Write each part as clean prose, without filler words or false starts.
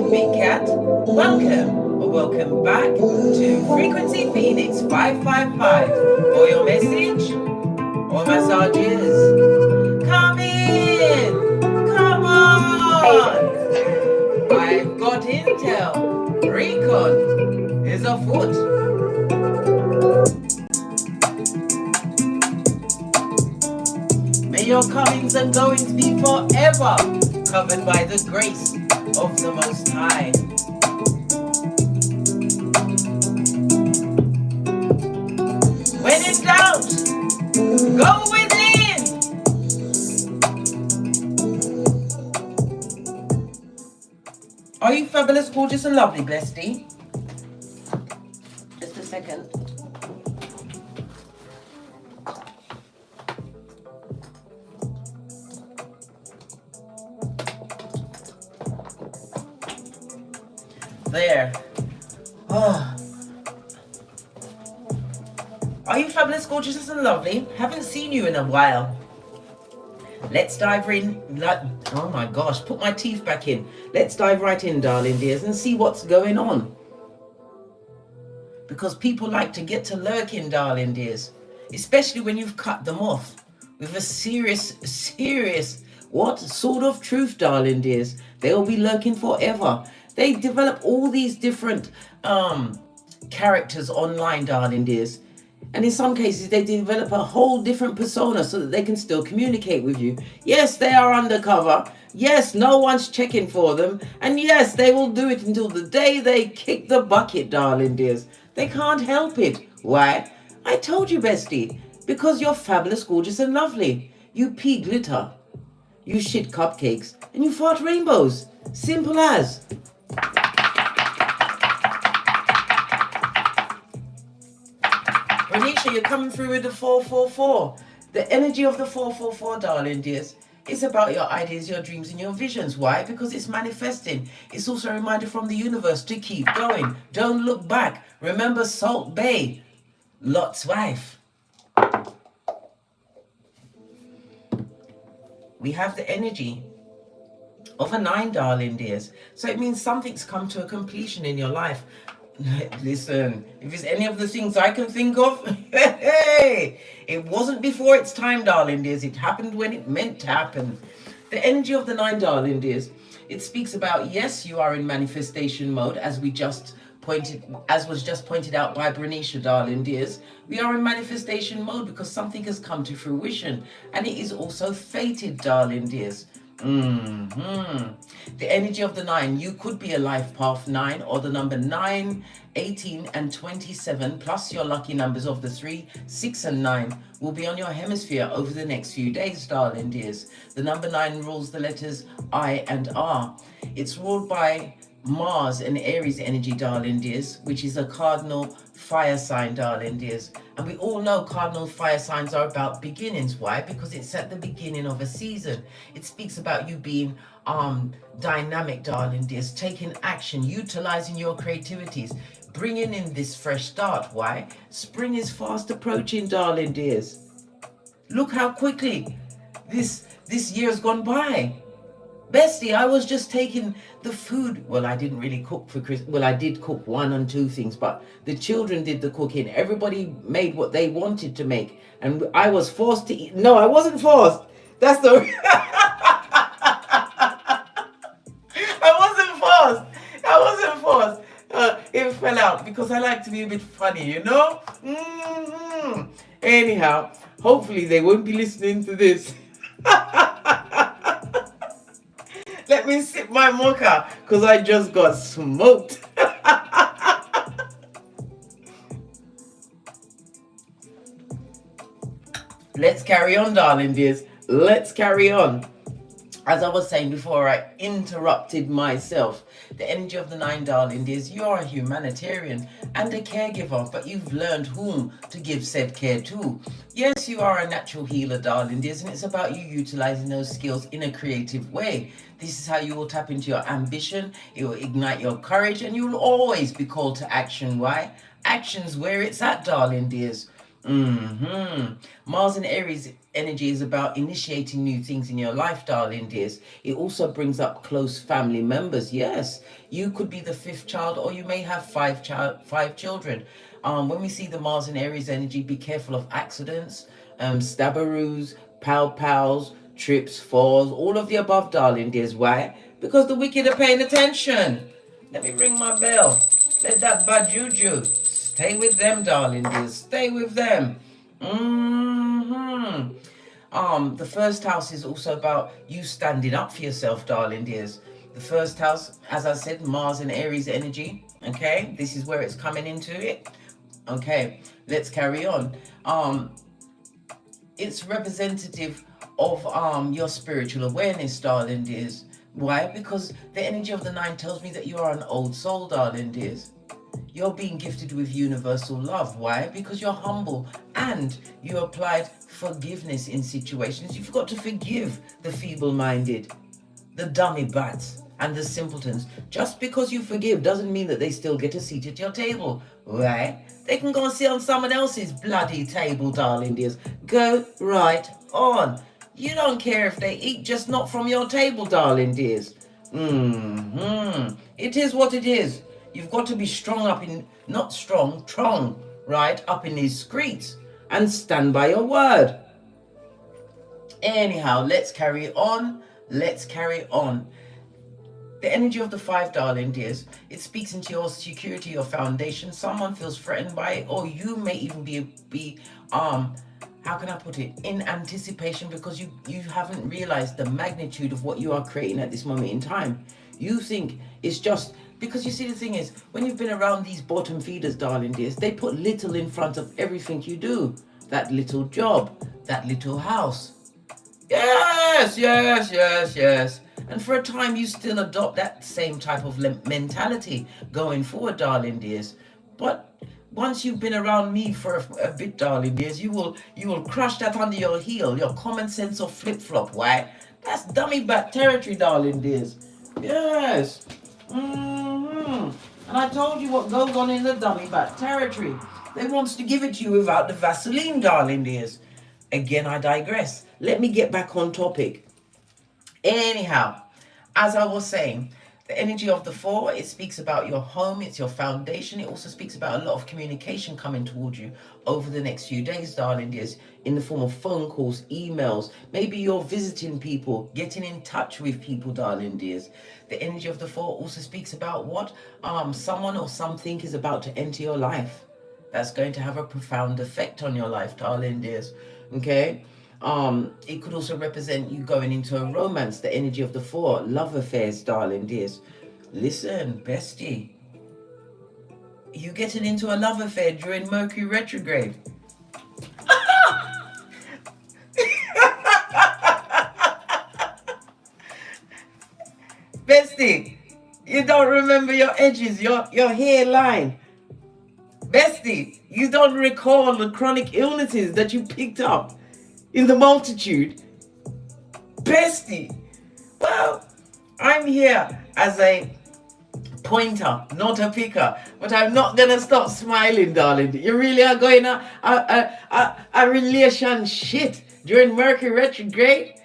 Big Cat. Welcome or welcome back to Frequency Phoenix 555 for your message or massages. Come in, come on. I've got intel. Recon is afoot. May your comings and goings be forever covered by the grace of the Most High. When in doubt, go within. Are you fabulous, gorgeous, and lovely, bestie? Just a second. There. Oh. Are you fabulous, gorgeous, and lovely? Haven't seen you in a while. Let's dive in. Oh my gosh, put my teeth back in. Let's dive right in, darling dears, and see what's going on. Because people like to get to lurking, darling dears, especially when you've cut them off with a serious, what sort of truth, darling dears? They will be lurking forever. They develop all these different characters online, darling dears. And in some cases, they develop a whole different persona so that they can still communicate with you. Yes, they are undercover. Yes, no one's checking for them. And yes, they will do it until the day they kick the bucket, darling dears. They can't help it. Why? I told you, bestie. Because you're fabulous, gorgeous, and lovely. You pee glitter. You shit cupcakes. And you fart rainbows. Simple as. Renisha, you're coming through with the 444. The energy of the 444, darling dears, is about your ideas, your dreams, and your visions. Why? Because it's manifesting. It's also a reminder from the universe to keep going. Don't look back. Remember Salt Bay, Lot's wife. We have the energy of a 9, darling dears. So it means something's come to a completion in your life. Listen, if it's any of the things I can think of, hey, it wasn't before its time, darling dears. It happened when it meant to happen. The energy of the 9, darling dears, it speaks about, yes, you are in manifestation mode, as was just pointed out by Bernicia, darling dears. We are in manifestation mode because something has come to fruition, and it is also fated, darling dears. The energy of the 9, you could be a life path 9 or the number 9, 18 and 27 plus your lucky numbers of the 3, 6 and 9 will be on your hemisphere over the next few days, darling dears. The number 9 rules the letters I and R. It's ruled by Mars and Aries energy, darling dears, which is a cardinal fire sign, darling dears. And we all know cardinal fire signs are about beginnings. Why? Because it's at the beginning of a season. It speaks about you being dynamic, darling dears, taking action, utilizing your creativities, bringing in this fresh start. Why? Spring is fast approaching, darling dears. Look how quickly this year's gone by. Bestie, I was just taking the food. Well, I didn't really cook for Christmas. Well, I did cook 1 and 2 things, but the children did the cooking. Everybody made what they wanted to make. And I was forced to eat. No, I wasn't forced. That's the... I wasn't forced. It fell out because I like to be a bit funny, you know? Anyhow, hopefully they won't be listening to this. Let me sip my mocha because I just got smoked. Let's carry on, darling dears. Let's carry on. As I was saying before, I interrupted myself. The energy of the 9, darling dears, you're a humanitarian and a caregiver, but you've learned whom to give said care to. Yes, you are a natural healer, darling dears, and it's about you utilizing those skills in a creative way. This is how you will tap into your ambition, it will ignite your courage, and you will always be called to action. Why? Action's where it's at, darling dears. Mars in Aries energy is about initiating new things in your life, darling dears. It also brings up close family members. Yes, you could be the fifth child, or you may have five children. When we see the Mars in Aries energy, be careful of accidents, stabberoos, pow-pows, trips, falls, all of the above, darling dears. Why? Because the wicked are paying attention. Let me ring my bell. Let that bad juju stay with them, darling dears. Stay with them. The first house is also about you standing up for yourself, darling dears. The first house, as I said, Mars and Aries energy. Okay, this is where it's coming into it. Okay, let's carry on. It's representative of your spiritual awareness, darling dears. Why? Because the energy of the 9 tells me that you are an old soul, darling dears. You're being gifted with universal love. Why? Because you're humble and you applied forgiveness in situations. You've got to forgive the feeble-minded, the dummy bats, and the simpletons. Just because you forgive doesn't mean that they still get a seat at your table. Right? They can go and sit on someone else's bloody table, darling dears. Go right on. You don't care if they eat, just not from your table, darling dears. It is what it is. You've got to be strong up in, not strong, right, up in these streets and stand by your word. Anyhow, let's carry on. Let's carry on. The energy of the 5, darling dears, it speaks into your security, your foundation. Someone feels threatened by it, or you may even be how can I put it, in anticipation, because you haven't realized the magnitude of what you are creating at this moment in time. You think it's just, because you see, the thing is, when you've been around these bottom feeders, darling dears, they put little in front of everything you do. That little job, that little house. Yes. And for a time, you still adopt that same type of mentality going forward, darling dears. But once you've been around me for a bit, darling dears, you will crush that under your heel. Your common sense of flip-flop. Why? That's dummy bat territory, darling dears. Yes. And I told you what goes on in the dummy bat territory. They wants to give it to you without the Vaseline, darling dears. Again, I digress. Let me get back on topic. Anyhow, as I was saying, the energy of the 4, it speaks about your home, it's your foundation. It also speaks about a lot of communication coming towards you over the next few days, darling dears, in the form of phone calls, emails. Maybe you're visiting people, getting in touch with people, darling dears. The energy of the 4 also speaks about what someone or something is about to enter your life. That's going to have a profound effect on your life, darling dears. Okay? It could also represent you going into a romance, the energy of the 4, love affairs, darling dears. Listen, bestie, you getting into a love affair during Mercury retrograde. Bestie, you don't remember your edges, your hairline. Bestie, you don't recall the chronic illnesses that you picked up in the multitude. Bestie, well, I'm here as a pointer, not a picker, but I'm not gonna stop smiling, darling. You really are going a relationship during Mercury retrograde,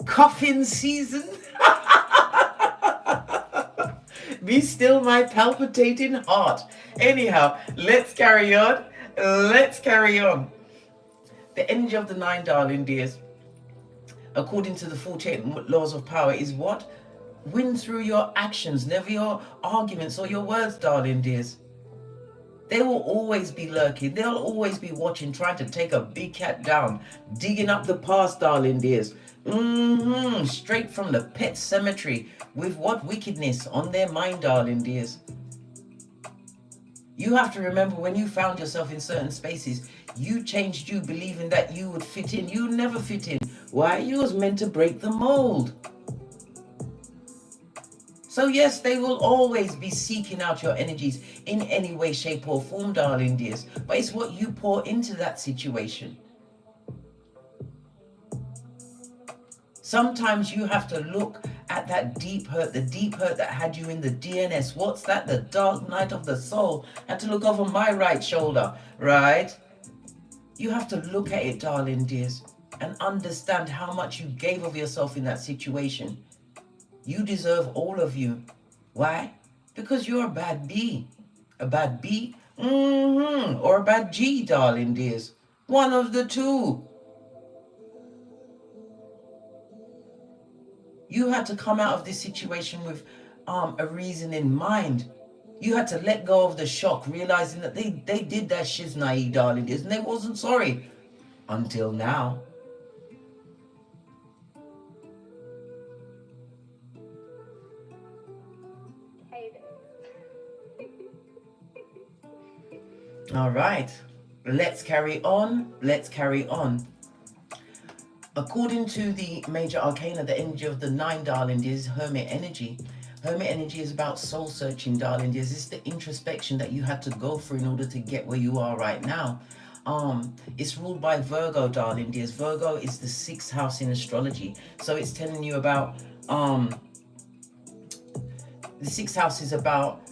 coffin season. Be still, my palpitating heart. Anyhow, let's carry on. The energy of the 9, darling dears, according to the 48 laws of power, is what? Win through your actions, never your arguments or your words, darling dears. They will always be lurking. They'll always be watching, trying to take a big cat down, digging up the past, darling dears. Straight from the pet cemetery, with what wickedness on their mind, darling dears. You have to remember, when you found yourself in certain spaces, you changed you, believing that you would fit in. You never fit in. Why? You was meant to break the mold. So yes, they will always be seeking out your energies in any way, shape or form, darling dears. But it's what you pour into that situation. Sometimes you have to look at that deep hurt, the deep hurt that had you in the DNS. What's that? The dark night of the soul. I had to look over my right shoulder, right? You have to look at it, darling dears, and understand how much you gave of yourself in that situation. You deserve all of you. Why? Because you're a bad B. A bad B? Or a bad G, darling dears. One of the two. You had to come out of this situation with a reason in mind. You had to let go of the shock, realizing that they did that shiznai, darling dears, and they wasn't sorry. Until now. All right, let's carry on. Let's carry on. According to the major arcana, the energy of the 9, darling dears, Hermit energy. Hermit energy is about soul searching, darling dears. It's the introspection that you had to go through in order to get where you are right now. It's ruled by Virgo, darling dears. Virgo is the 6th house in astrology. So it's telling you about the 6th house is about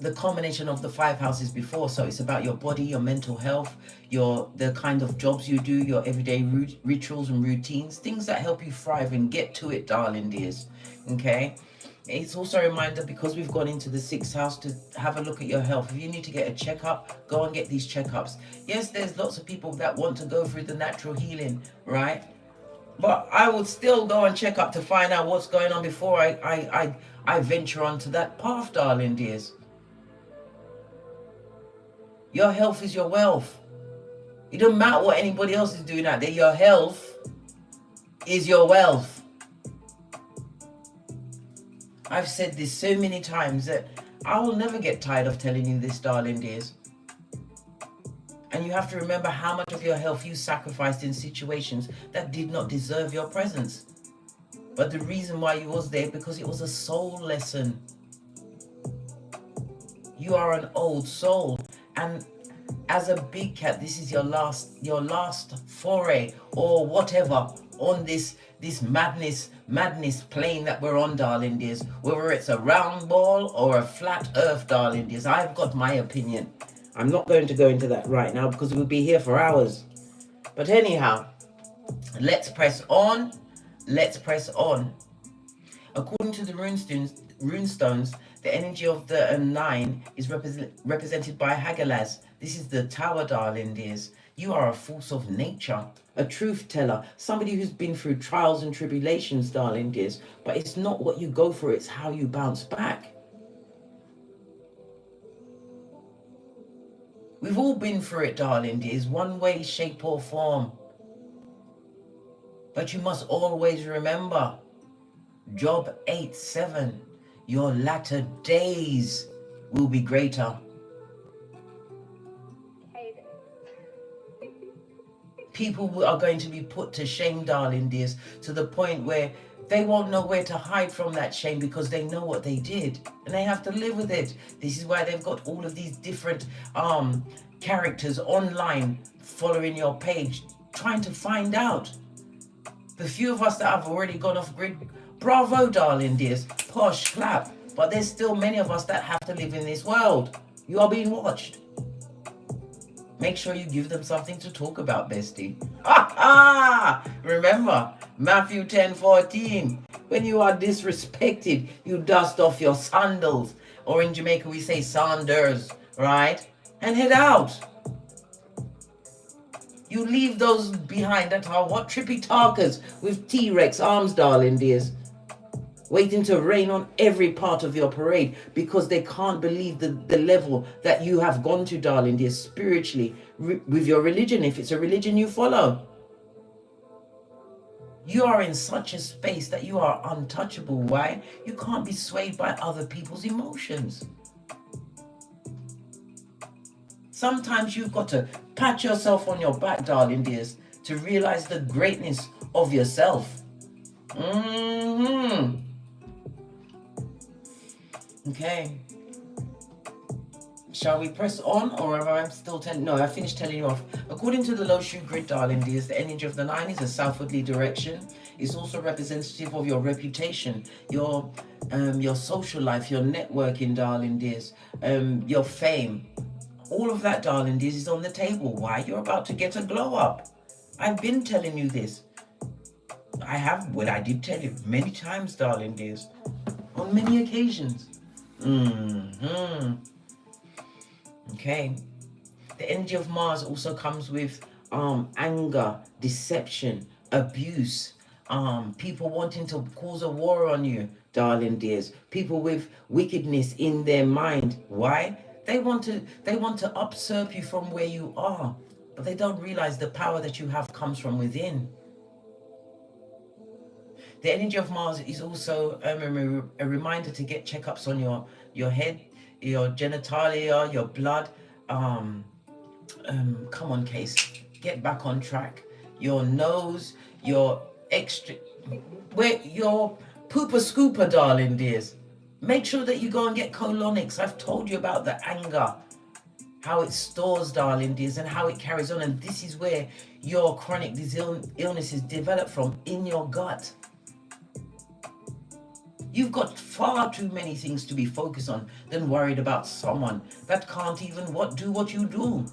the combination of the 5 houses before. So it's about your body, your mental health, the kind of jobs you do, your everyday rituals and routines, things that help you thrive and get to it, darling dears. Okay. It's also a reminder, because we've gone into the 6th house, to have a look at your health. If you need to get a checkup, go and get these checkups. Yes, there's lots of people that want to go through the natural healing, right? But I would still go and check up to find out what's going on before I venture onto that path, darling dears. Your health is your wealth. It doesn't matter what anybody else is doing out there. Your health is your wealth. I've said this so many times that I will never get tired of telling you this, darling dears. And you have to remember how much of your health you sacrificed in situations that did not deserve your presence. But the reason why you was there, because it was a soul lesson. You are an old soul. And as a big cat, this is your last foray or whatever on this madness plane that we're on, darling dears. Whether it's a round ball or a flat earth, darling dears, I've got my opinion. I'm not going to go into that right now because we'll be here for hours. But anyhow, let's press on. Let's press on. According to the runestones, the energy of the 9 is represented by Hagalaz. This is the tower, darling dears. You are a force of nature, a truth teller, somebody who's been through trials and tribulations, darling dears. But it's not what you go through, it's how you bounce back. We've all been through it, darling dears, one way, shape or form. But you must always remember, Job 8:7, your latter days will be greater. People are going to be put to shame, darling dears, to the point where they won't know where to hide from that shame, because they know what they did and they have to live with it. This is why they've got all of these different characters online following your page, trying to find out. The few of us that have already gone off grid, bravo, darling dears, posh, clap. But there's still many of us that have to live in this world. You are being watched. Make sure you give them something to talk about, bestie. Remember, Matthew 10:14. When you are disrespected, you dust off your sandals. Or in Jamaica, we say sanders, right? And head out. You leave those behind that are what? Trippy talkers with T-Rex arms, darling dears. Waiting to rain on every part of your parade because they can't believe the level that you have gone to, darling dear, spiritually, with your religion, if it's a religion you follow. You are in such a space that you are untouchable. Why? You can't be swayed by other people's emotions. Sometimes you've got to pat yourself on your back, darling dears, to realize the greatness of yourself. Okay. Shall we press on, or am I still telling? No, I finished telling you off. According to the low shoe grid, darling dears, the energy of the 9 is a southwardly direction. It's also representative of your reputation, your social life, your networking, darling dears, your fame. All of that, darling dears, is on the table. Why? You're about to get a glow up. I've been telling you this. I have, well, I did tell you many times, darling dears, on many occasions. Okay. The energy of Mars also comes with anger, deception, abuse, people wanting to cause a war on you, darling dears. People with wickedness in their mind. Why? They want to usurp you from where you are, but they don't realize the power that you have comes from within. The energy of Mars is also a reminder to get checkups on your head, your genitalia, your blood. Come on, case, get back on track. Your nose, your your pooper scooper, darling dears. Make sure that you go and get colonics. I've told you about the anger, how it stores, darling dears, and how it carries on. And this is where your chronic illnesses develop from, in your gut. You've got far too many things to be focused on than worried about someone that can't even do what you do.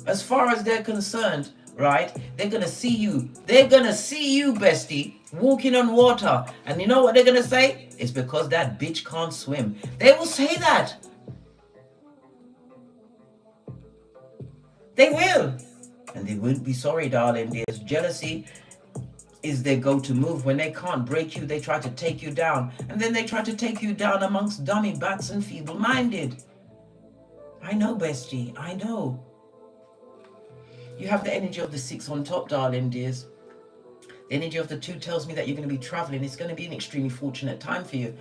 As far as they're concerned, right, they're going to see you. They're going to see you, bestie, walking on water. And you know what they're going to say? It's because that bitch can't swim. They will say that. They will. And they won't be sorry, darling. There's jealousy is their go-to move. When they can't break you, they try to take you down. And then they try to take you down amongst dummy bats and feeble-minded. I know, bestie. I know. You have the energy of the 6 on top, darling dears. The energy of the 2 tells me that you're going to be traveling. It's going to be an extremely fortunate time for you.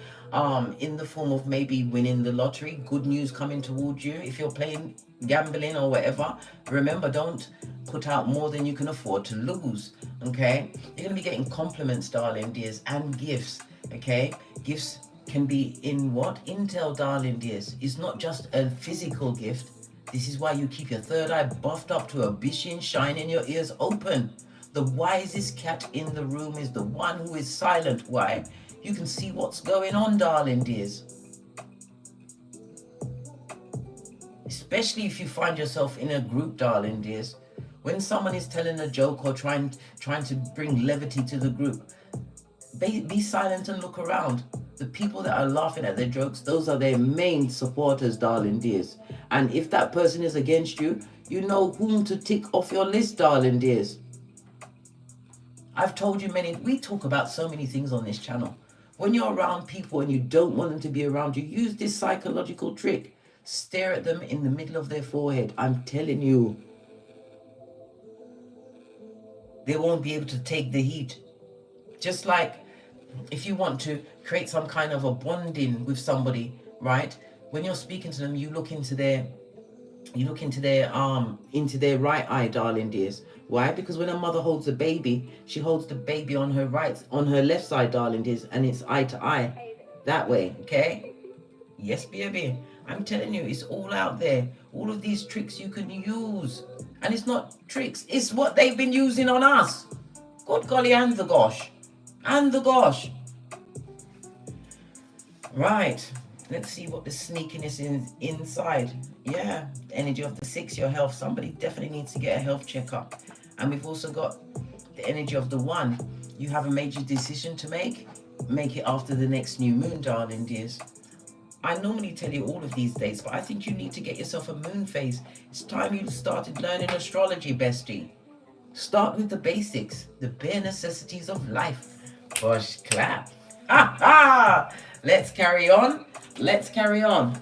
In the form of maybe winning the lottery, good news coming towards you. If you're playing gambling or whatever, remember, don't put out more than you can afford to lose. Okay? You're going to be getting compliments, darling dears, and gifts. Okay? Gifts can be in what? Intel, darling dears. It's not just a physical gift. This is why you keep your third eye buffed up to a bishin, shining your ears open. The wisest cat in the room is the one who is silent. Why? You can see what's going on, darling dears. Especially if you find yourself in a group, darling dears. When someone is telling a joke or trying to bring levity to the group, be silent and look around. The people that are laughing at their jokes, those are their main supporters, darling dears. And if that person is against you, you know whom to tick off your list, darling dears. I've told you we talk about so many things on this channel. When you're around people and you don't want them to be around you, use this psychological trick. Stare at them in the middle of their forehead. I'm telling you, they won't be able to take the heat. Just like if you want to create some kind of a bonding with somebody, right? When you're speaking to them, you look into their right eye, darling dears. Why? Because when a mother holds a baby, she holds the baby on her left side, darling dears, and it's eye to eye that way. Okay? Yes, baby. I'm telling you, it's all out there. All of these tricks you can use, and it's not tricks. It's what they've been using on us. Good golly, and the gosh. And the gosh. Right. Let's see what the sneakiness is inside. Yeah. The energy of the 6, your health. Somebody definitely needs to get a health checkup. And we've also got the energy of the 1. You have a major decision to make. Make it after the next new moon, darling dears. I normally tell you all of these days, but I think you need to get yourself a moon phase. It's time you started learning astrology, bestie. Start with the basics, the bare necessities of life. Push, clap. Ha ha! Let's carry on. Let's carry on.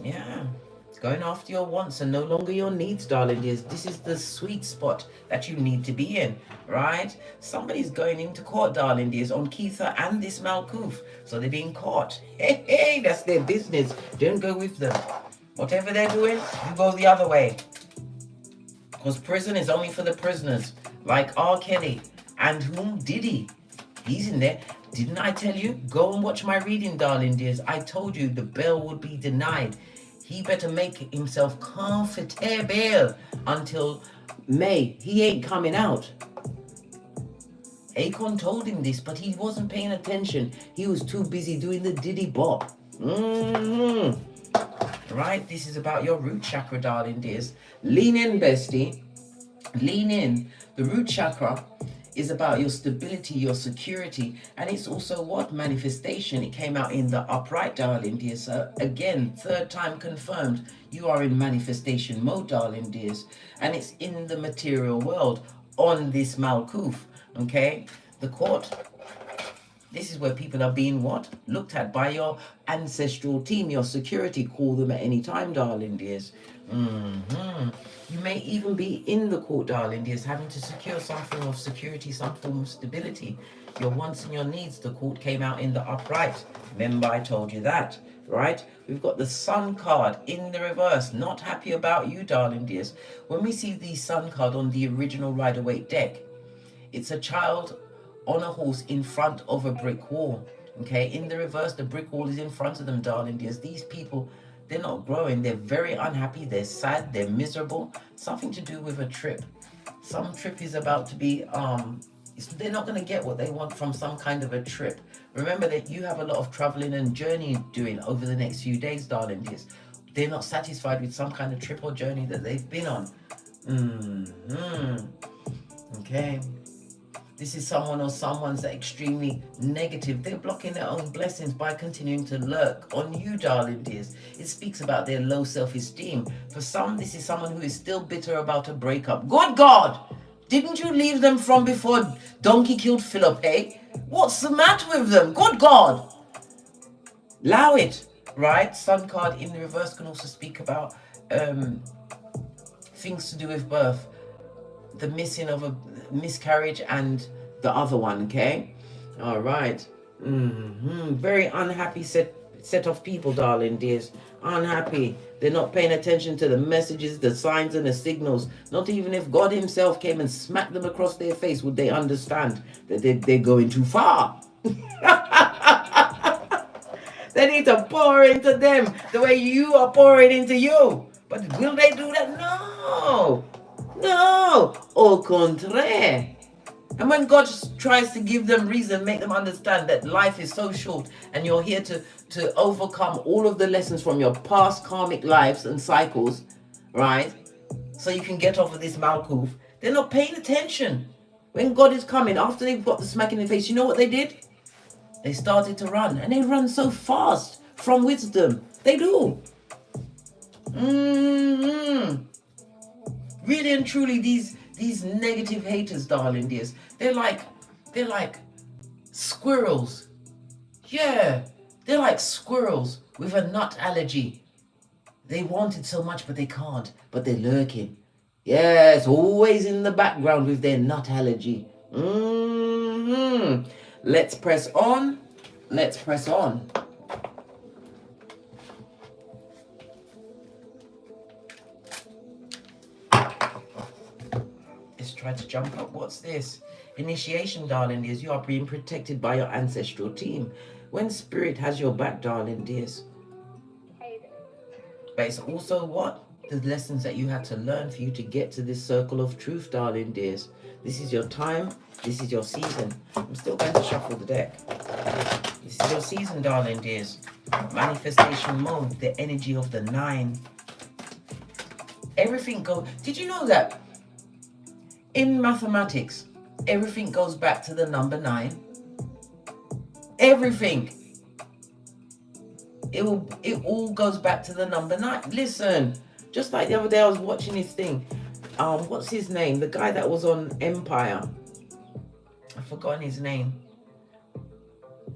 Yeah. Going after your wants and no longer your needs, darling dears. This is the sweet spot that you need to be in, right? Somebody's going into court, darling dears, on Keitha and this Malkuth. So they're being caught. Hey, that's their business. Don't go with them. Whatever they're doing, you go the other way. Because prison is only for the prisoners. Like R. Kelly. And whom? Diddy. He's in there. Didn't I tell you? Go and watch my reading, darling dears. I told you the bail would be denied. He better make himself comfortable until May. He ain't coming out. Akon told him this, but he wasn't paying attention. He was too busy doing the diddy bop. Right? This is about your root chakra, darling dears. Lean in, bestie. Lean in. The root chakra is about your stability, your security, and it's also what? Manifestation. It came out in the upright, darling dears. So again, third time confirmed, you are in manifestation mode, darling dears. And it's in the material world on this Malkuth. Okay? The court. This is where people are being what? Looked at by your ancestral team, your security. Call them at any time, darling dears. You may even be in the court, darling dears, having to secure some form of security, some form of stability. Your wants and your needs. The court came out in the upright. Remember, I told you that, right? We've got the Sun card in the reverse. Not happy about you, darling dears. When we see the Sun card on the original Rider-Waite deck, it's a child on a horse in front of a brick wall. Okay, in the reverse, the brick wall is in front of them, darling dears. These people, they're not growing. They're very unhappy. They're sad. They're miserable. Something to do with a trip. Some trip is about to be, they're not going to get what they want from some kind of a trip. Remember that you have a lot of traveling and journey doing over the next few days, darling dears. They're not satisfied with some kind of trip or journey that they've been on. Okay. This is someone or someone's that extremely negative. They're blocking their own blessings by continuing to lurk on you, darling dears. It speaks about their low self-esteem. For some, this is someone who is still bitter about a breakup. Good God! Didn't you leave them from before Donkey killed Philip, eh? What's the matter with them? Good God! Allow it, right? Sun card in the reverse can also speak about things to do with birth. The missing of a miscarriage and the other one, okay? All right. Very unhappy set of people, darling dears. Unhappy. They're not paying attention to the messages, the signs and the signals. Not even if God himself came and smacked them across their face would they understand that they're going too far. They need to pour into them the way you are pouring into you. But will they do that? No. No, au contraire. And when God tries to give them reason, make them understand that life is so short and you're here to overcome all of the lessons from your past karmic lives and cycles, right? So you can get off of this Malkuth. They're not paying attention. When God is coming, after they've got the smack in the face, you know what they did? They started to run. And they run so fast from wisdom. They do. Really and truly, these negative haters, darling dears, they're like squirrels. Yeah, they're like squirrels with a nut allergy. They want it so much, but they can't. But they're lurking. Yes, always in the background with their nut allergy. Let's press on. Let's press on. Try to jump up. What's this? Initiation, darling dears. You are being protected by your ancestral team. When spirit has your back, darling dears. But it's also what? The lessons that you had to learn for you to get to this circle of truth, darling dears. This is your time. This is your season. I'm still going to shuffle the deck. This is your season, darling dears. Manifestation mode. The energy of the 9. Everything goes. Did you know that? In mathematics, everything goes back to the number 9. Everything. It all goes back to the number 9. Listen, just like the other day I was watching this thing. What's his name? The guy that was on Empire. I've forgotten his name.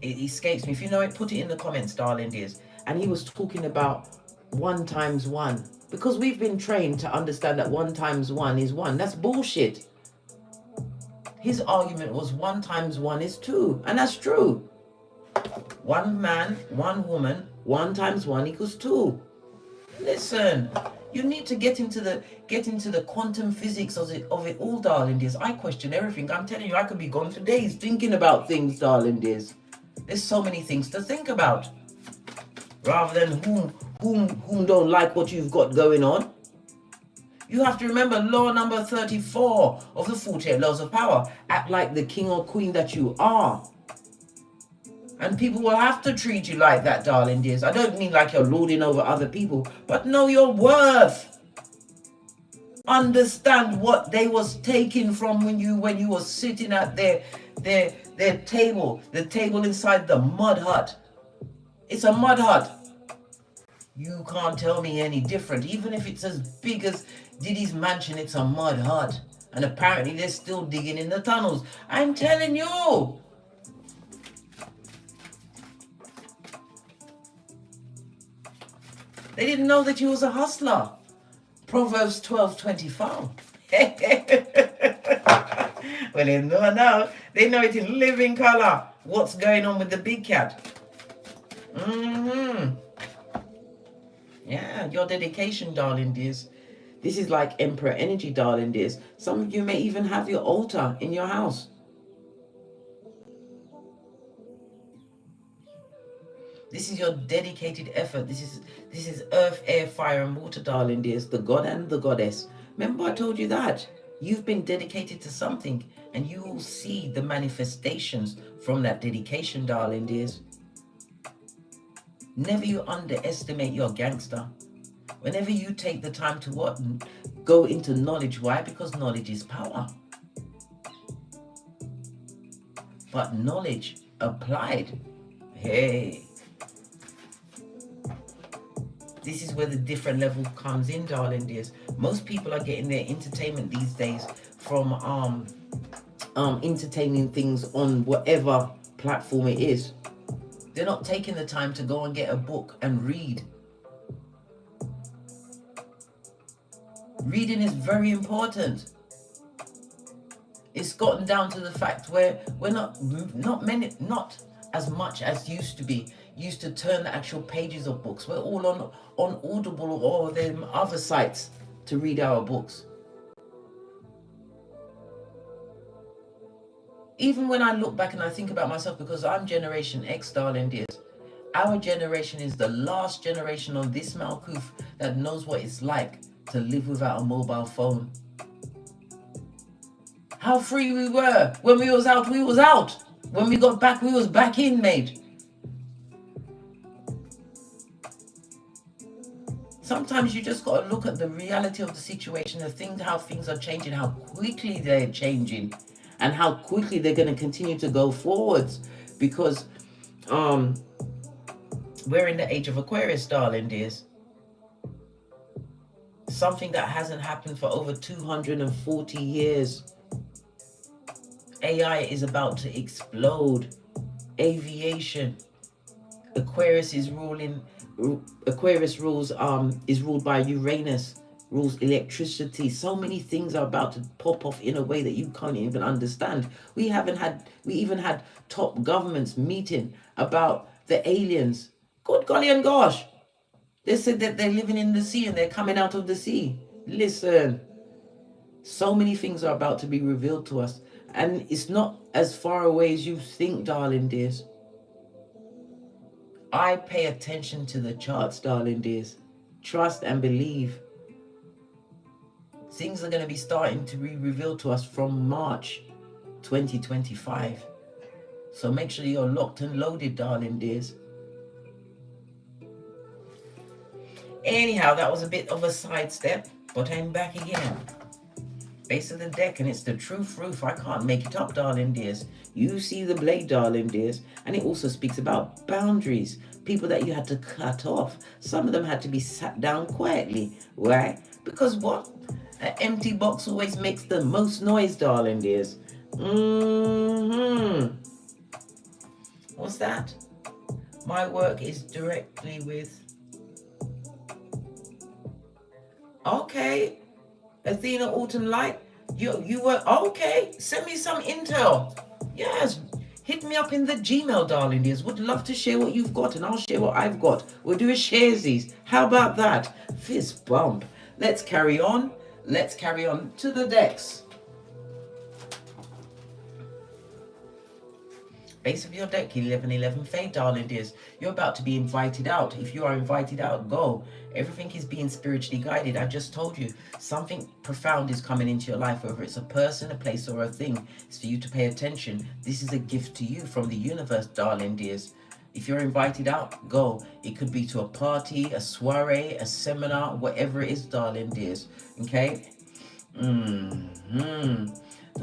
It escapes me. If you know it, put it in the comments, darling dears. And he was talking about 1 times 1. Because we've been trained to understand that 1 times 1 is 1. That's bullshit. His argument was 1 times 1 is 2. And that's true. 1 man, 1 woman, 1 times 1 equals 2. Listen, you need to get into the quantum physics of it all, darling dears. I question everything. I'm telling you, I could be gone for days thinking about things, darling dears. There's so many things to think about. Rather than whom don't like what you've got going on. You have to remember law number 34 of the 48 laws of power. Act like the king or queen that you are. And people will have to treat you like that, darling dears. I don't mean like you're lording over other people, but know your worth. Understand what they was taking from when you were sitting at their table, the table inside the mud hut. It's a mud hut. You can't tell me any different. Even if it's as big as Diddy's mansion, it's a mud hut. And apparently they're still digging in the tunnels. I'm telling you. They didn't know that he was a hustler. Proverbs 12:24. Well, they know now. They know it in living color. What's going on with the big cat? Yeah, your dedication, darling dears. This is like Emperor energy, darling dears. Some of you may even have your altar in your house. This is your dedicated effort. This is earth, air, fire, and water, darling dears. The god and the goddess. Remember I told you that. You've been dedicated to something, and you will see the manifestations from that dedication, darling dears. Never you underestimate your gangster. Whenever you take the time to what? Go into knowledge. Why? Because knowledge is power. But knowledge applied, hey. This is where the different level comes in, darling dears. Most people are getting their entertainment these days from entertaining things on whatever platform it is. They're not taking the time to go and get a book and read. Reading is very important. It's gotten down to the fact where we're not as much as used to be. Used to turn the actual pages of books. We're all on Audible or them other sites to read our books. Even when I look back and I think about myself, because I'm Generation X, darling dears, our generation is the last generation on this Malkuth that knows what it's like to live without a mobile phone. How free we were. When we was out, we was out. When we got back, we was back in, mate. Sometimes you just got to look at the reality of the situation, how things are changing, how quickly they're changing, and how quickly they're going to continue to go forwards. Because we're in the age of Aquarius, darling dears. Something that hasn't happened for over 240 years. AI is about to explode. Aviation. Aquarius is ruling. Aquarius rules is ruled by Uranus, rules electricity. So many things are about to pop off in a way that you can't even understand. We even had top governments meeting about the aliens. Good golly and gosh. They said that they're living in the sea and they're coming out of the sea. Listen, so many things are about to be revealed to us, and it's not as far away as you think, darling dears. I pay attention to the charts, darling dears. Trust and believe. Things are going to be starting to be revealed to us from March 2025. So make sure you're locked and loaded, darling dears. Anyhow, that was a bit of a sidestep, but I'm back again. Base of the deck, and it's the truth roof. I can't make it up, darling dears. You see the blade, darling dears. And it also speaks about boundaries. People that you had to cut off. Some of them had to be sat down quietly. Why? Because what? An empty box always makes the most noise, darling dears. What's that? My work is directly with... Okay. Athena Autumn Light, you were okay. Send me some intel. Yes, hit me up in the Gmail, darling dears. Would love to share what you've got, and I'll share what I've got. We'll do a sharesies. How about that? Fist bump. Let's carry on. Let's carry on to the decks. Base of your deck, 1111 fade, darling dears. You're about to be invited out. If you are invited out, go. Everything is being spiritually guided. I just told you, something profound is coming into your life, whether it's a person, a place, or a thing. It's for you to pay attention. This is a gift to you from the universe, darling dears. If you're invited out, go. It could be to a party, a soiree, a seminar, whatever it is, darling dears. Okay? The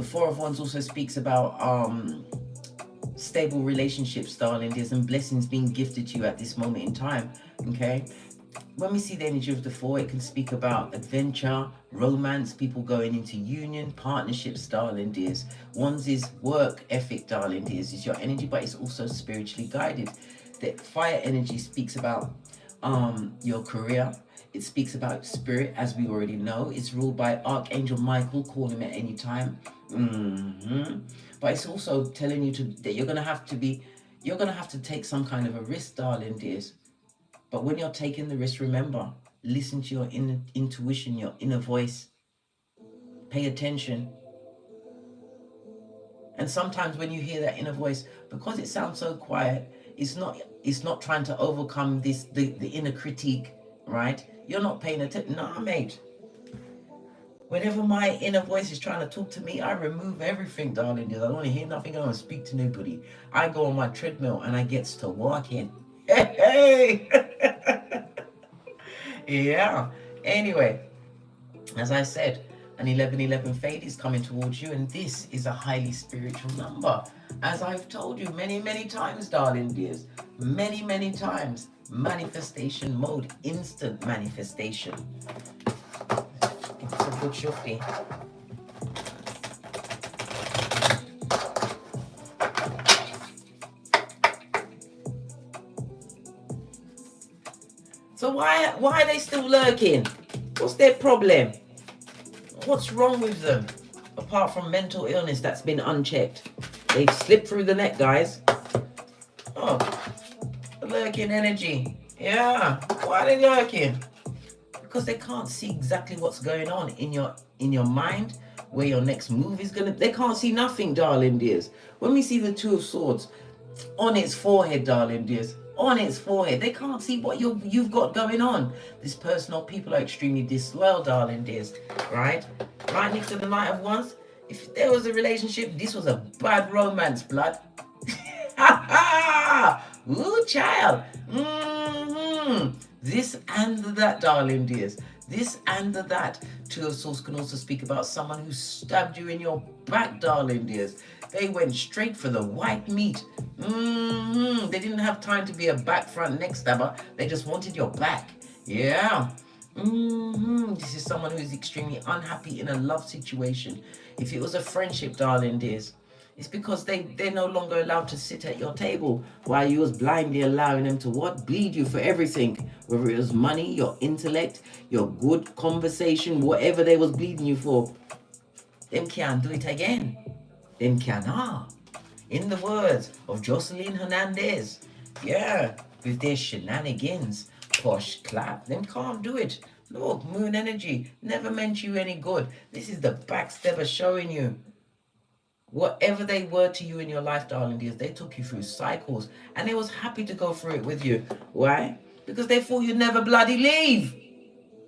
Four of Wands also speaks about stable relationships, darling dears, and blessings being gifted to you at this moment in time. Okay? When we see the energy of the Four, it can speak about adventure, romance, people going into union, partnerships, darling dears. Wands is work ethic, darling dears. It's your energy, but it's also spiritually guided. The fire energy speaks about your career. It speaks about spirit, as we already know. It's ruled by Archangel Michael. Call him at any time. But it's also telling you that you're gonna have to take some kind of a risk, darling dears. But when you're taking the risk, remember, listen to your inner intuition, your inner voice. Pay attention. And sometimes when you hear that inner voice, because it sounds so quiet, it's not trying to overcome the inner critique, right? You're not paying attention. Nah, mate. Whenever my inner voice is trying to talk to me, I remove everything, darling. I don't want to hear nothing. I don't want to speak to nobody. I go on my treadmill and I get to walking. Hey! Yeah. Anyway, as I said, an 1111 fade is coming towards you, and this is a highly spiritual number. As I've told you many, many times, darling dears, many, many times, manifestation mode, instant manifestation. It's a good shufti. So why are they still lurking? What's their problem? What's wrong with them? Apart from mental illness that's been unchecked. They've slipped through the net, guys. Oh, lurking energy. Yeah, why are they lurking? Because they can't see exactly what's going on in your mind, where your next move is gonna. They can't see nothing, darling dears. When we see the Two of Swords on its forehead, darling dears, on its forehead, they can't see what you've got going on. This person or people are extremely disloyal, darling dears, right? Right next to the Knight of Wands. If there was a relationship, this was a bad romance, blood. Ha ha! Ooh, child. This and that, darling dears. This and that. Two of Swords can also speak about someone who stabbed you in your back, darling dears. They went straight for the white meat. They didn't have time to be a back, front, neck stabber. They just wanted your back. Yeah. This is someone who is extremely unhappy in a love situation. If it was a friendship, darling dears, it's because they're no longer allowed to sit at your table while you was blindly allowing them to what? Bleed you for everything. Whether it was money, your intellect, your good conversation, whatever they was bleeding you for. Them can't do it again. Them cannot. In the words of Jocelyn Hernandez. Yeah, with their shenanigans. Posh clap. Them can't do it. Look, moon energy never meant you any good. This is the backstabber showing you. Whatever they were to you in your life, darling dears, they took you through cycles and they was happy to go through it with you. Why? Because they thought you'd never bloody leave.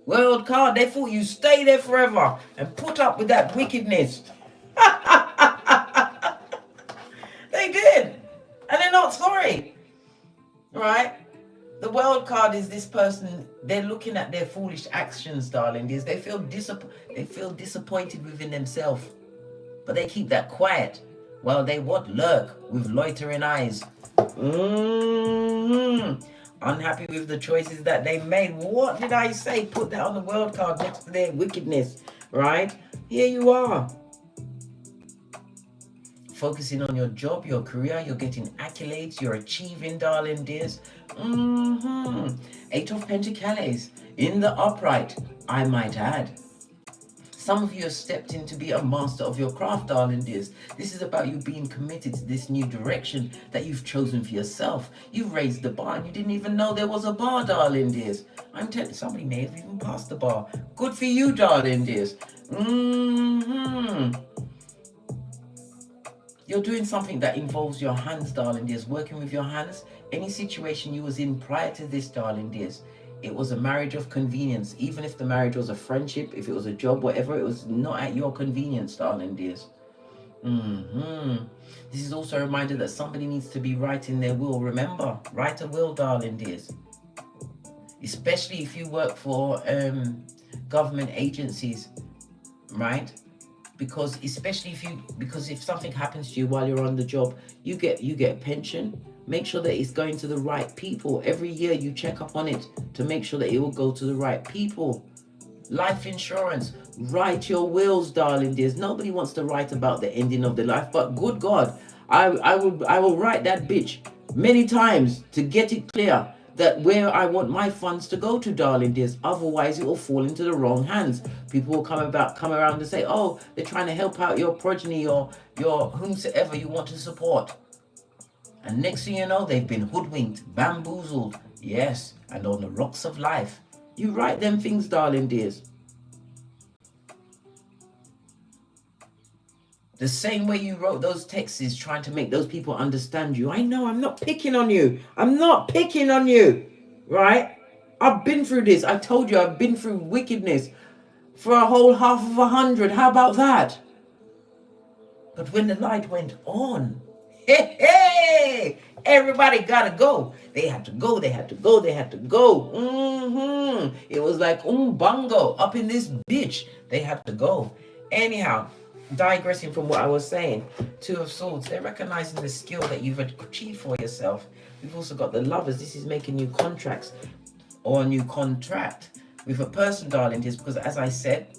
World card, they thought you'd stay there forever and put up with that wickedness. They did. And they're not sorry. Right? The world card is this person, they're looking at their foolish actions, darling dears. They feel disappointed within themselves. But they keep that quiet while they lurk with loitering eyes. Unhappy with the choices that they made. What did I say? Put that on the world card next to their wickedness, right? Here you are. Focusing on your job, your career, you're getting accolades, you're achieving, darling dears. Eight of Pentacles in the upright, I might add. Some of you have stepped in to be a master of your craft, darling dears. This is about you being committed to this new direction that you've chosen for yourself. You've raised the bar and you didn't even know there was a bar, darling dears. I'm telling you, somebody may have even passed the bar. Good for you, darling dears. You're doing something that involves your hands, darling dears, working with your hands. Any situation you was in prior to this, darling dears, it was a marriage of convenience. Even if the marriage was a friendship, if it was a job, whatever, it was not at your convenience, darling dears. This is also a reminder that somebody needs to be writing their will. Remember, write a will, darling dears. Especially if you work for government agencies, right? Because if something happens to you while you're on the job, you get a pension. Make sure that it's going to the right people. Every year you check up on it to make sure that it will go to the right people. Life insurance. Write your wills, darling dears. Nobody wants to write about the ending of their life, but good God, I will write that bitch many times to get it clear that where I want my funds to go to, darling dears. Otherwise it will fall into the wrong hands. People will come around and say, oh, they're trying to help out your progeny or your whomsoever you want to support. And next thing you know, they've been hoodwinked, bamboozled. Yes, and on the rocks of life. You write them things, darling dears. The same way you wrote those texts is trying to make those people understand you. I know, I'm not picking on you. I'm not picking on you, right? I've been through this. I told you I've been through wickedness for a whole half of 100. How about that? But when the light went on, hey, everybody gotta go. They had to go, they had to go, they had to go. It was like bongo up in this bitch. They had to go. Anyhow, digressing from what I was saying, Two of Swords, they're recognizing the skill that you've achieved for yourself. We've also got the Lovers. This is making new contracts or a new contract with a person, darling, just because, as I said,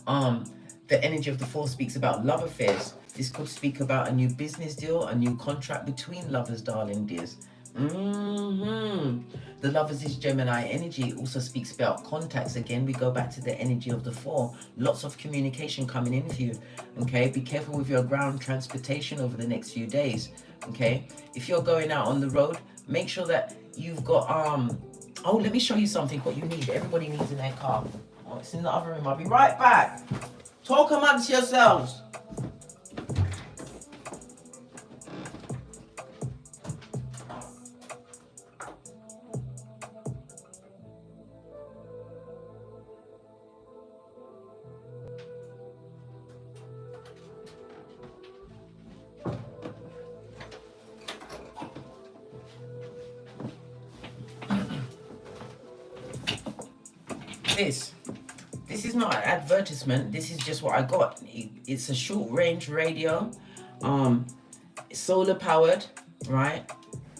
the energy of the Four speaks about love affairs. This could speak about a new business deal, a new contract between lovers, darling dears. The Lovers is Gemini energy. It also speaks about contacts. Again, we go back to the energy of the Four. Lots of communication coming in for you. Okay, be careful with your ground transportation over the next few days. Okay, if you're going out on the road, make sure that you've got oh, let me show you something. What you need, everybody needs in their car. Oh, it's in the other room. I'll be right back. Talk amongst yourselves. This is not an advertisement. This is just what I got. It's a short range radio, solar powered, right?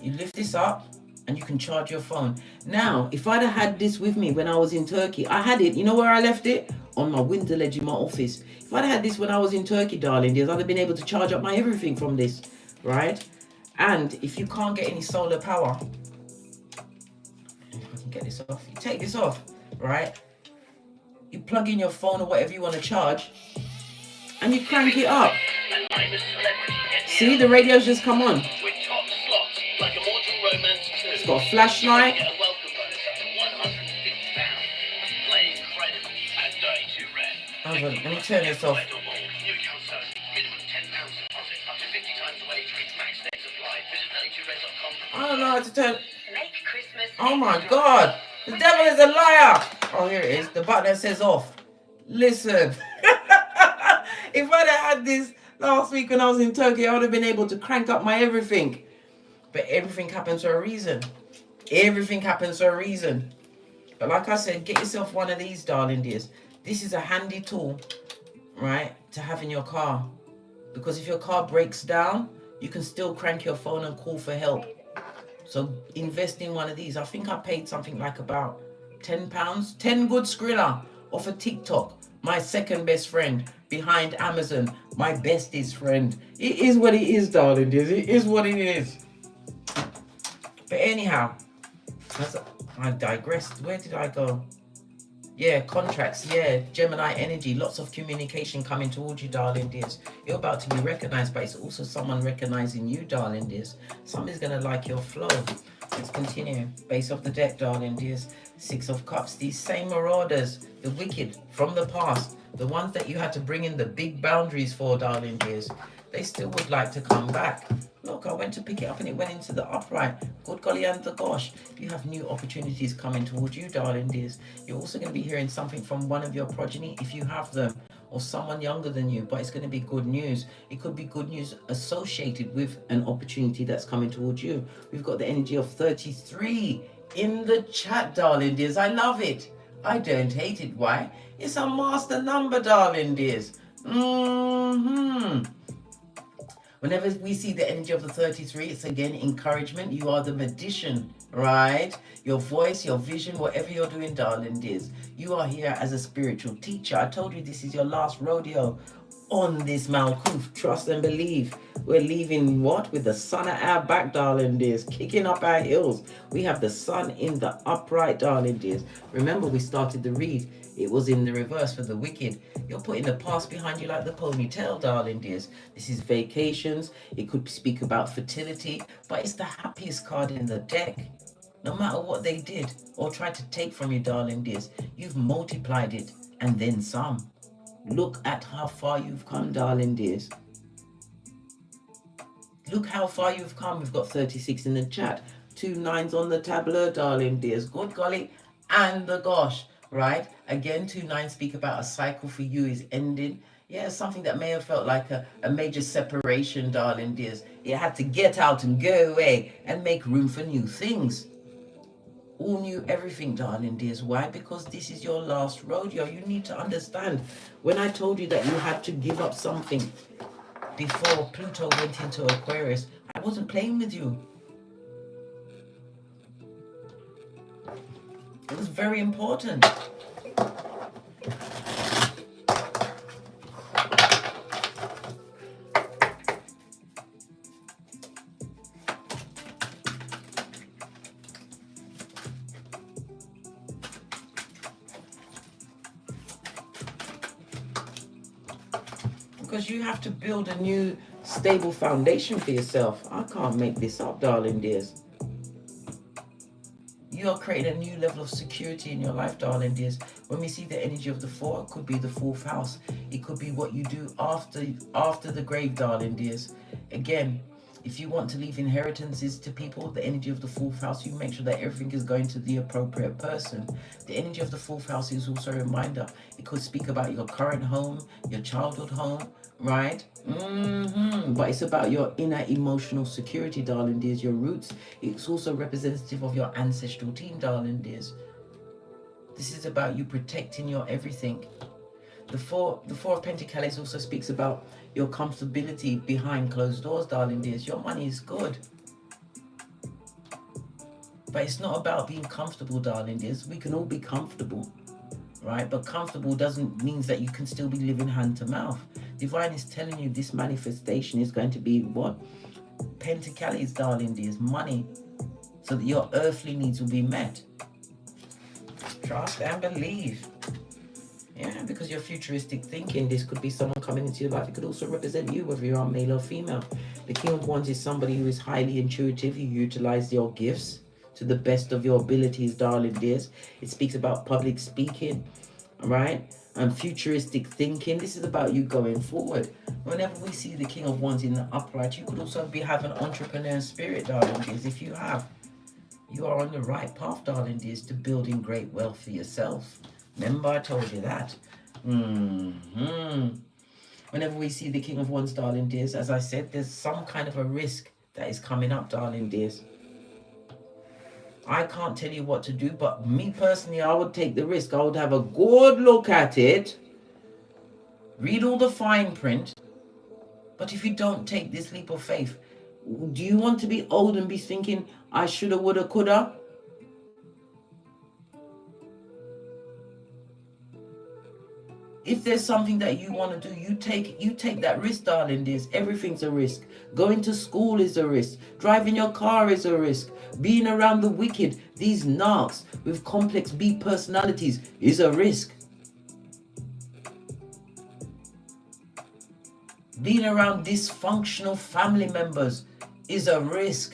You lift this up and you can charge your phone. Now, if I'd have had this with me when I was in Turkey, I had it, you know where I left it? On my window ledge in my office. If I'd have had this when I was in Turkey, darling dears, I'd have been able to charge up my everything from this, right? And if you can't get any solar power, if I can get this off, you take this off, right? You plug in your phone or whatever you want to charge, and you crank it up. See, the radio's just come on. It's got a flashlight. Hold on, let me turn this off. I don't know how to turn. Oh my God. The devil is a liar. Oh, here it is. The button that says off. Listen. If I'd have had this last week when I was in Turkey, I would have been able to crank up my everything. But everything happens for a reason. Everything happens for a reason. But like I said, get yourself one of these, darling dears. This is a handy tool, right, to have in your car. Because if your car breaks down, you can still crank your phone and call for help. So invest in one of these. I think I paid something like about £10. 10 good Skrilla off of TikTok. My second best friend behind Amazon. My bestest friend. It is what it is, darling dears. It is what it is. But anyhow, I digressed. Where did I go? Yeah, contracts. Yeah, Gemini energy. Lots of communication coming towards you, darling dears. You're about to be recognized, but it's also someone recognizing you, darling dears. Somebody's going to like your flow. Let's continue. Base of the deck, darling dears. Six of Cups. These same marauders, the wicked from the past, the ones that you had to bring in the big boundaries for, darling dears. they still would like to come back. Look, I went to pick it up and it went into the upright. Good golly and the gosh. You have new opportunities coming towards you, darling dears. You're also going to be hearing something from one of your progeny, if you have them, or someone younger than you, but it's going to be good news. It could be good news associated with an opportunity that's coming towards you. We've got the energy of 33 in the chat, darling dears. I love it. I don't hate it. Why? It's a master number, darling dears. Whenever we see the energy of the 33, it's again encouragement. You are the magician, right? Your voice, your vision, whatever you're doing, darling dears. You are here as a spiritual teacher. I told you this is your last rodeo on this Malkuth. Trust and believe. We're leaving what? With the sun at our back, darling dears. Kicking up our heels. We have the sun in the upright, darling dears. Remember, we started the read. It was in the reverse for the wicked. You're putting the past behind you like the ponytail, darling dears. This is vacations. It could speak about fertility, but it's the happiest card in the deck. No matter what they did or tried to take from you, darling dears, you've multiplied it and then some. Look at how far you've come, darling dears. Look how far you've come. We've got 36 in the chat. 2 9s on the tableau, darling dears. Good golly and the gosh. Right? Again, 2 9s speak about a cycle for you is ending. Yeah, something that may have felt like a major separation, darling dears. You had to get out and go away and make room for new things. All new everything, darling dears. Why? Because this is your last rodeo. You need to understand. When I told you that you had to give up something before Pluto went into Aquarius, I wasn't playing with you. It was very important. Because you have to build a new stable foundation for yourself. I can't make this up, darling dears. You are creating a new level of security in your life, darling dears. When we see the energy of the 4, it could be the 4th house. It could be what you do after the grave, darling dears. Again, if you want to leave inheritances to people, the energy of the 4th house, you make sure that everything is going to the appropriate person. The energy of the 4th house is also a reminder. It could speak about your current home, your childhood home, right? But it's about your inner emotional security, darling dears, your roots. It's also representative of your ancestral team, darling dears. This is about you protecting your everything. The four of Pentacles also speaks about your comfortability behind closed doors, darling dears. Your money is good. But it's not about being comfortable, darling dears. We can all be comfortable, right? But comfortable doesn't mean that you can still be living hand to mouth. Divine is telling you this manifestation is going to be what? Pentacles, darling dears, money. So that your earthly needs will be met. Trust and believe. Yeah, because your futuristic thinking, this could be someone coming into your life. It could also represent you, whether you're male or female. The King of Wands is somebody who is highly intuitive. You utilize your gifts to the best of your abilities, darling dears. It speaks about public speaking, all right? And futuristic thinking. This is about you going forward. Whenever we see the King of Wands in the upright, you could also have an entrepreneur spirit, darling dears. If you have, you are on the right path, darling dears, to building great wealth for yourself. Remember, I told you that. Whenever we see the King of Wands, darling dears, as I said, there's some kind of a risk that is coming up, darling dears. I can't tell you what to do, but me personally, I would take the risk. I would have a good look at it, read all the fine print. But if you don't take this leap of faith, do you want to be old and be thinking, I shoulda, woulda, coulda? If there's something that you want to do, you take that risk, darling dears. Everything's a risk. Going to school is a risk. Driving your car is a risk. Being around the wicked, these narcs with complex B personalities, is a risk. Being around dysfunctional family members is a risk.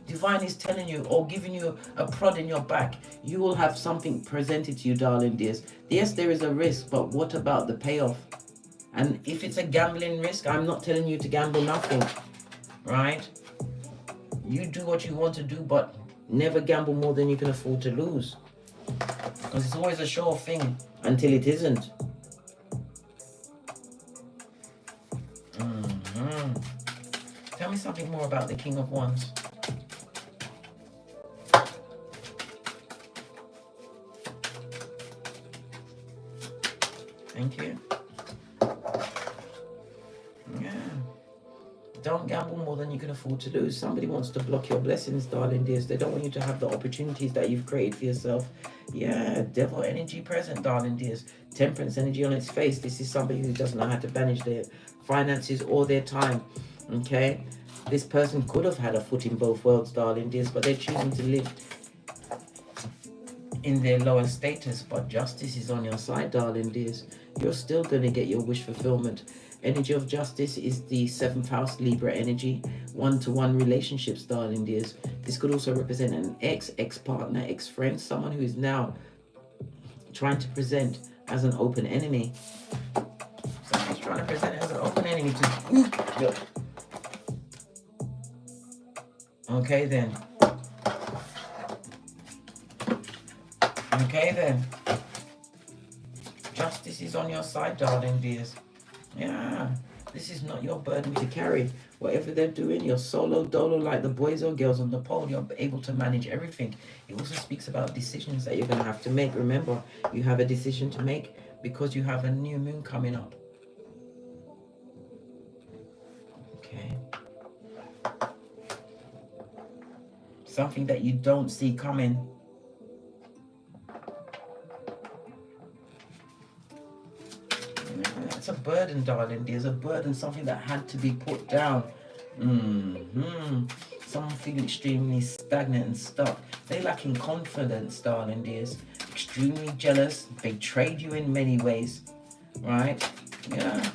Divine is telling you or giving you a prod in your back. You will have something presented to you, darling dears. Yes, there is a risk, but what about the payoff? And if it's a gambling risk, I'm not telling you to gamble nothing, right? You do what you want to do, but never gamble more than you can afford to lose. Because it's always a sure thing until it isn't. Tell me something more about the King of Wands. Thank you. Yeah. Don't gamble more than you can afford to lose. Somebody wants to block your blessings, darling dears. They don't want you to have the opportunities that you've created for yourself. Yeah, devil energy present, darling dears. Temperance energy on its face. This is somebody who doesn't know how to manage their finances or their time. Okay? This person could have had a foot in both worlds, darling dears, but they're choosing to live in their lower status. But justice is on your side, darling dears. You're still going to get your wish fulfillment. Energy of justice is the 7th house Libra energy. One-to-one relationships, darling dears. This could also represent an ex-partner, ex-friend, someone who is now trying to present as an open enemy. Someone's trying to present as an open enemy to... Okay then. Okay then. Justice is on your side, darling dears. Yeah, this is not your burden to carry. Whatever they're doing, you're solo dolo like the boys or girls on the pole. You're able to manage everything. It also speaks about decisions that you're going to have to make. Remember, you have a decision to make because you have a new moon coming up. Okay. Something that you don't see coming. It's a burden, darling. There's a burden, something that had to be put down. Someone feeling extremely stagnant and stuck. They're lacking confidence, darling dears. Extremely jealous. Betrayed you in many ways. Right? Yeah.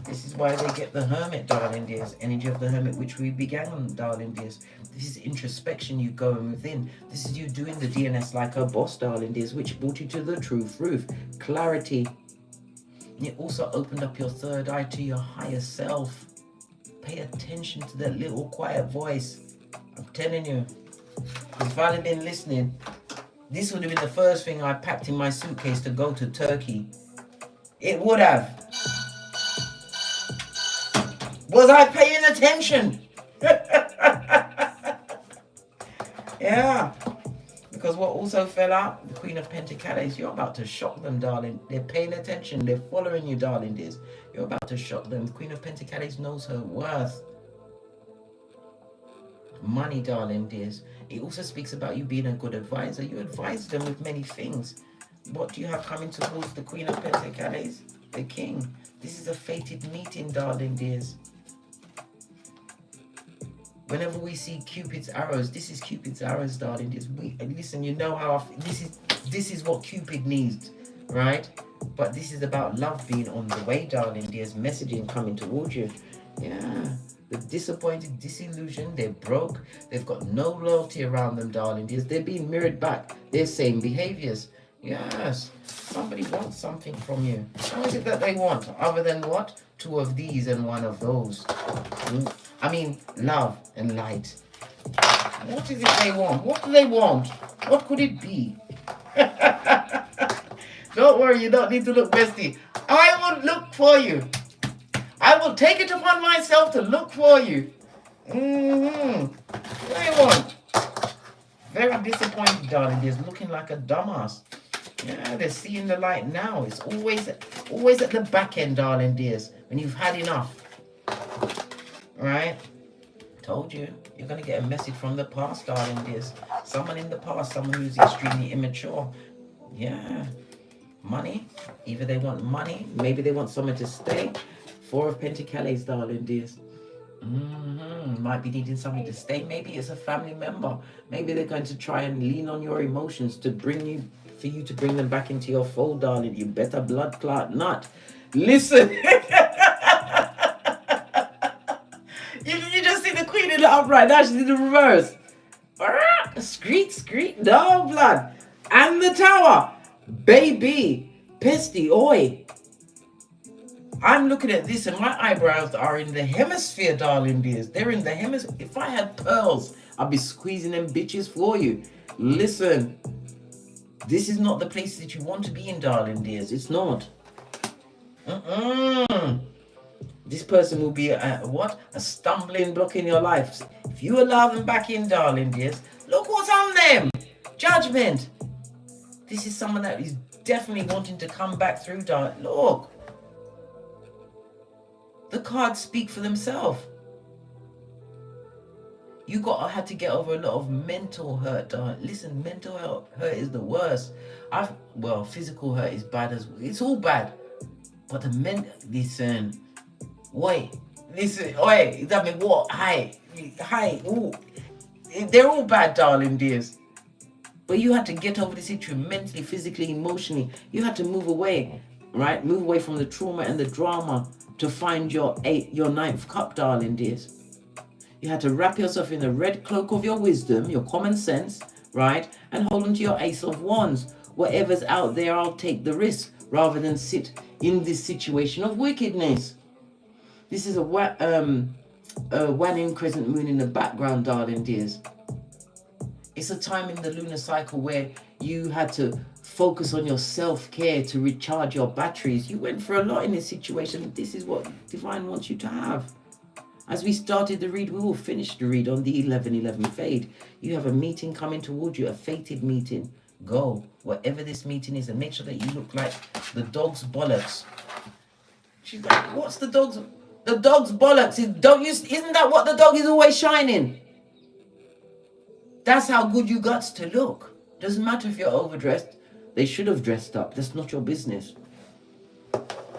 This is why they get the Hermit, darling dears. Energy of the Hermit, which we began on, darling dears. This is introspection, you going within. This is you doing the DNS like a boss, darling dears, which brought you to the truth roof. Clarity. It also opened up your third eye to your higher self. Pay attention to that little quiet voice. I'm telling you. If I'd have been listening, this would have been the first thing I packed in my suitcase to go to Turkey. It would have. Was I paying attention? Yeah. Because what also fell out, the Queen of Pentacles, you're about to shock them, darling. They're paying attention. They're following you, darling dears. You're about to shock them. The Queen of Pentacles knows her worth. Money, darling dears. It also speaks about you being a good advisor. You advise them with many things. What do you have coming towards the Queen of Pentacles? The King. This is a fated meeting, darling dears. Whenever we see Cupid's arrows, this is Cupid's arrows, darling. Listen, you know how this is what Cupid needs, right? But this is about love being on the way, darling. There's messaging coming towards you. Yeah. The disappointed, disillusioned, they're broke. They've got no loyalty around them, darling. They're being mirrored back. Their same behaviors. Yes. Somebody wants something from you. What is it that they want? Other than what? 2 of these and 1 of those. I mean, love and light. What is it they want? What do they want? What could it be? Don't worry, you don't need to look, bestie. I will look for you. I will take it upon myself to look for you. What do they want? Very disappointed, darling. They're looking like a dumbass. Yeah, they're seeing the light now. It's always at the back end, darling dears, when you've had enough. Right? Told you. You're going to get a message from the past, darling dears. Someone in the past, someone who's extremely immature. Yeah. Money. Either they want money. Maybe they want someone to stay. 4 of Pentacles, darling dears. Might be needing somebody to stay. Maybe it's a family member. Maybe they're going to try and lean on your emotions to for you to bring them back into your fold, darling. You better blood clot nut. Listen. You just see the Queen in the upright. Now she's in the reverse. Screet, no blood. And the Tower. Baby. Pesty, oi. I'm looking at this and my eyebrows are in the hemisphere, darling dears. They're in the hemisphere. If I had pearls, I'd be squeezing them bitches for you. Listen, this is not the place that you want to be in, darling dears. It's not. This person will be a stumbling block in your life. If you allow them back in, darling dears, look what's on them. Judgment. This is someone that is definitely wanting to come back through, darling. Look. The cards speak for themselves. You had to get over a lot of mental hurt, darling. Listen, mental hurt is the worst. Physical hurt is bad as well. It's all bad. But listen, that mean what? Hi, ooh. They're all bad, darling dears. But you had to get over the situation mentally, physically, emotionally. You had to move away, right? Move away from the trauma and the drama to find your ninth cup, darling dears. You had to wrap yourself in the red cloak of your wisdom, your common sense, right? And hold on to your ace of wands. Whatever's out there, I'll take the risk rather than sit in this situation of wickedness. This is a waning crescent moon in the background, darling dears. It's a time in the lunar cycle where you had to focus on your self-care to recharge your batteries. You went for a lot in this situation. This is what Divine wants you to have. As we started the read, we will finish the read on the 11-11 fade. You have a meeting coming towards you, a fated meeting. Go, whatever this meeting is, and make sure that you look like the dog's bollocks. She's like, what's the dog's? The dog's bollocks. Isn't that what the dog is always shining? That's how good you got to look. Doesn't matter if you're overdressed. They should have dressed up. That's not your business.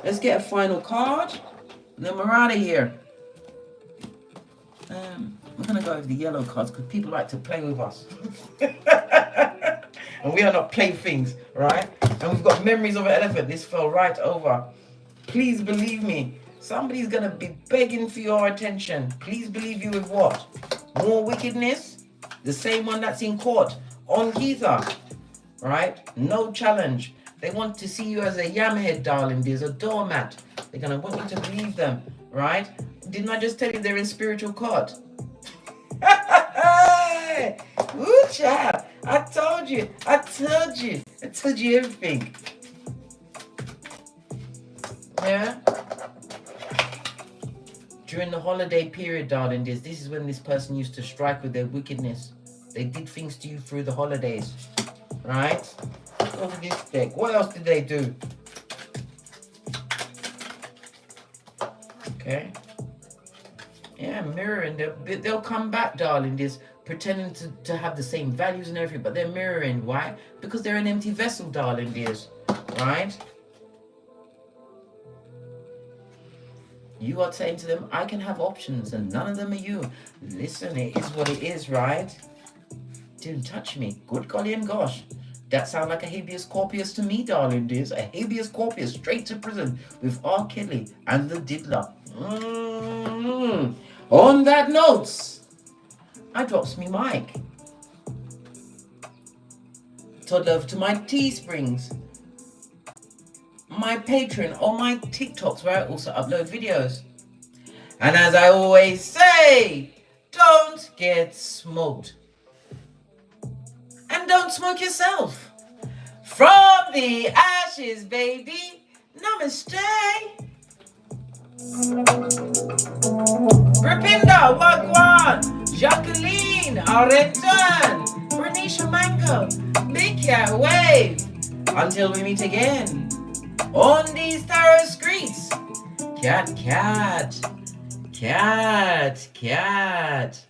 Let's get a final card. And then we're out of here. We're going to go over the yellow cards because people like to play with us. And we are not playthings, right? And we've got memories of an elephant. This fell right over. Please believe me. Somebody's going to be begging for your attention. Please believe you with what? More wickedness? The same one that's in court on Gita, right? No challenge. They want to see you as a yamhead, darling. There's a doormat. They're going to want you to believe them, right? Didn't I just tell you they're in spiritual court? Ooh, child. I told you everything. Yeah? During the holiday period, darling, this is when this person used to strike with their wickedness. They did things to you through the holidays, right? Over this deck. What else did they do? Okay. Yeah, mirroring. They'll come back, darling, this pretending to have the same values and everything, but they're mirroring. Why? Because they're an empty vessel, darling, dears. Right? You are saying to them, I can have options and none of them are you. Listen, it is what it is, right? Didn't touch me. Good golly and gosh. That sounds like a habeas corpus to me, darling dears. A habeas corpus straight to prison with R. Kelly and the diddler. On that note, I drops me mic. To love to my Teesprings, my Patreon, or my TikToks where I also upload videos. And as I always say, don't get smoked. And don't smoke yourself. From the ashes, baby. Namaste. Rapinda, Wagwan, Jacqueline, Aretan, Bernicia Mango, Big Cat Wave. Until we meet again on these tarot streets. Cat, cat, cat, cat.